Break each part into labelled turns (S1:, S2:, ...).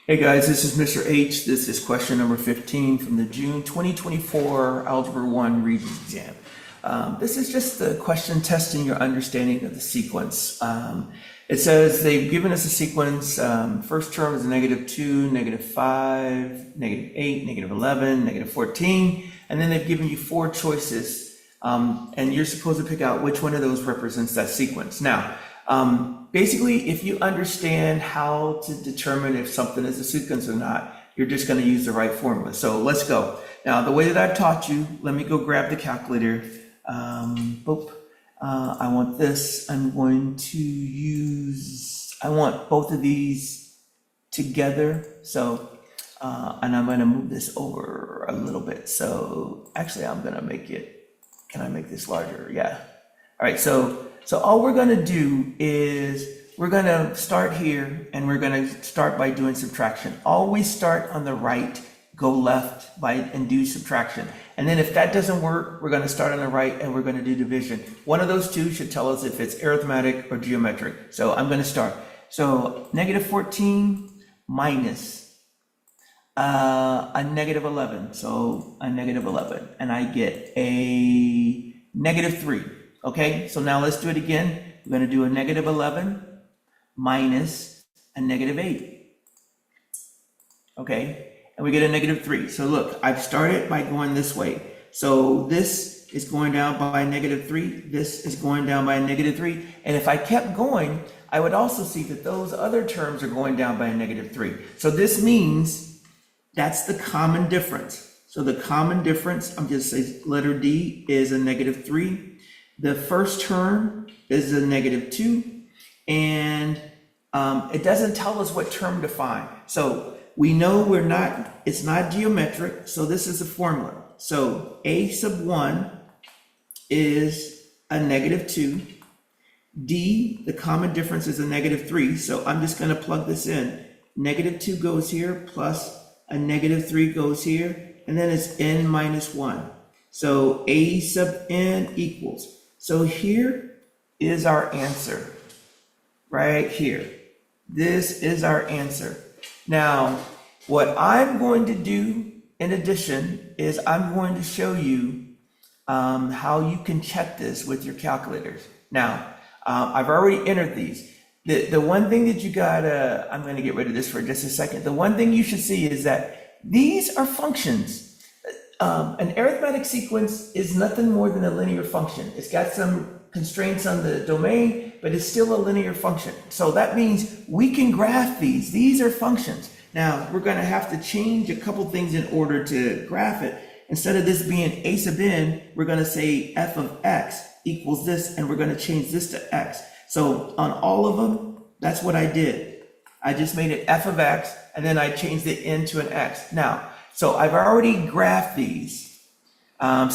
S1: Hey guys, this is Mr. H. This is question number 15 from the June 2024 Algebra 1 Regents exam. This is just the question testing your understanding of the sequence. It says they've given us a sequence. First term is -2, -5, -8, -11, -14, and then they've given you 4 choices, and you're supposed to pick out which one of those represents that sequence. Now, basically, if you understand how to determine if something is a sequence or not, you're just going to use the right formula. So let's go. Now, the way that I've taught you, let me go grab the calculator. I want this. I'm going to use, I want both of these together. So, and I'm going to move this over a little bit. So actually, I'm going to make it, can I make this larger? Yeah. All right. So all we're going to do is we're going to start here and we're going to start by doing subtraction. Always start on the right, go left and do subtraction. And then if that doesn't work, we're going to start on the right and we're going to do division. One of those two should tell us if it's arithmetic or geometric. So I'm going to start. So -14 minus a -11. So a -11. And I get a -3. Okay, so now let's do it again. We're going to do a -11 minus a -8. Okay, and we get a -3. So look, I've started by going this way. So this is going down by -3. This is going down by a -3. And if I kept going, I would also see that those other terms are going down by a -3. So this means that's the common difference. So the common difference, I'm just saying letter D is a -3. The first term is a -2, and it doesn't tell us what term to find. So we know it's not geometric, so this is the formula. So a sub 1 is a -2. D, the common difference is a -3, so I'm just going to plug this in. -2 goes here, plus a -3 goes here, and then it's n minus 1. So a sub n equals. So here is our answer, right here. This is our answer. Now, what I'm going to do in addition is I'm going to show you how you can check this with your calculators. Now, I've already entered these. The one thing that you gotta, I'm gonna get rid of this for just a second. The one thing you should see is that these are functions. An arithmetic sequence is nothing more than a linear function. It's got some constraints on the domain, but it's still a linear function. So that means we can graph these. These are functions. Now, we're going to have to change a couple things in order to graph it. Instead of this being a sub n, we're going to say f of x equals this, and we're going to change this to x. So on all of them, that's what I did. I just made it f of x, and then I changed the n to an x. Now, so I've already graphed these.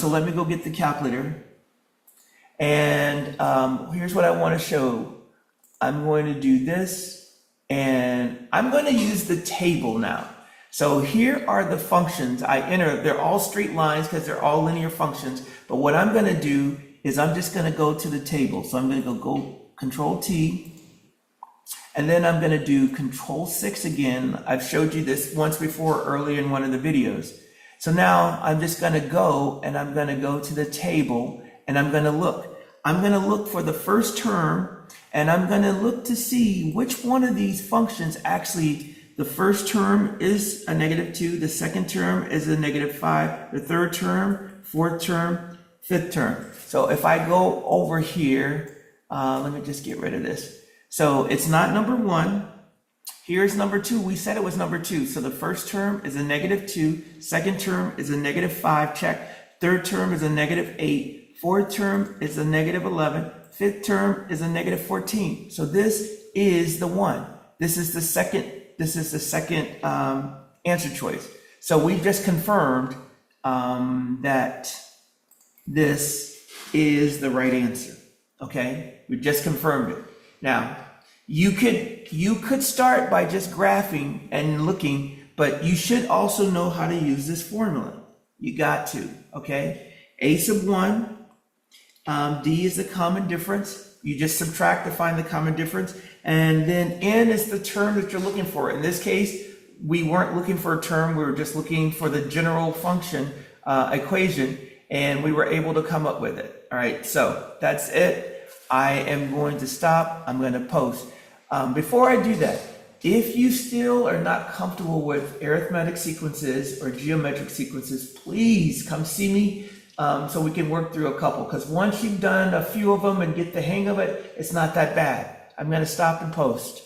S1: So let me go get the calculator. And here's what I want to show. I'm going to do this, and I'm going to use the table now. So here are the functions I enter. They're all straight lines because they're all linear functions. But what I'm going to do is I'm just going to go to the table. So I'm going to go Control T. And then I'm going to do Control 6 again. I've showed you this once before earlier in one of the videos. So now I'm just going to go and I'm going to go to the table and I'm going to look. I'm going to look for the first term and I'm going to look to see which one of these functions actually, the first term is a -2, the second term is a -5, the third term, fourth term, fifth term. So if I go over here, let me just get rid of this. So it's not number 1. Here's number 2. We said it was number 2. So the first term is a -2. Second term is a -5. Check. Third term is a -8. Fourth term is a -11. Fifth term is a -14. So this is the one. This is the second. This is the second answer choice. So we've just confirmed that this is the right answer. Okay, we just confirmed it. Now, you could start by just graphing and looking, but you should also know how to use this formula. You got to, okay? A sub 1, D is the common difference. You just subtract to find the common difference. And then N is the term that you're looking for. In this case, we weren't looking for a term, we were just looking for the general function equation, and we were able to come up with it. All right, so that's it. I am going to stop. I'm going to post. Before I do that, if you still are not comfortable with arithmetic sequences or geometric sequences, please come see me so we can work through a couple, because once you've done a few of them and get the hang of it, it's not that bad. I'm going to stop and post.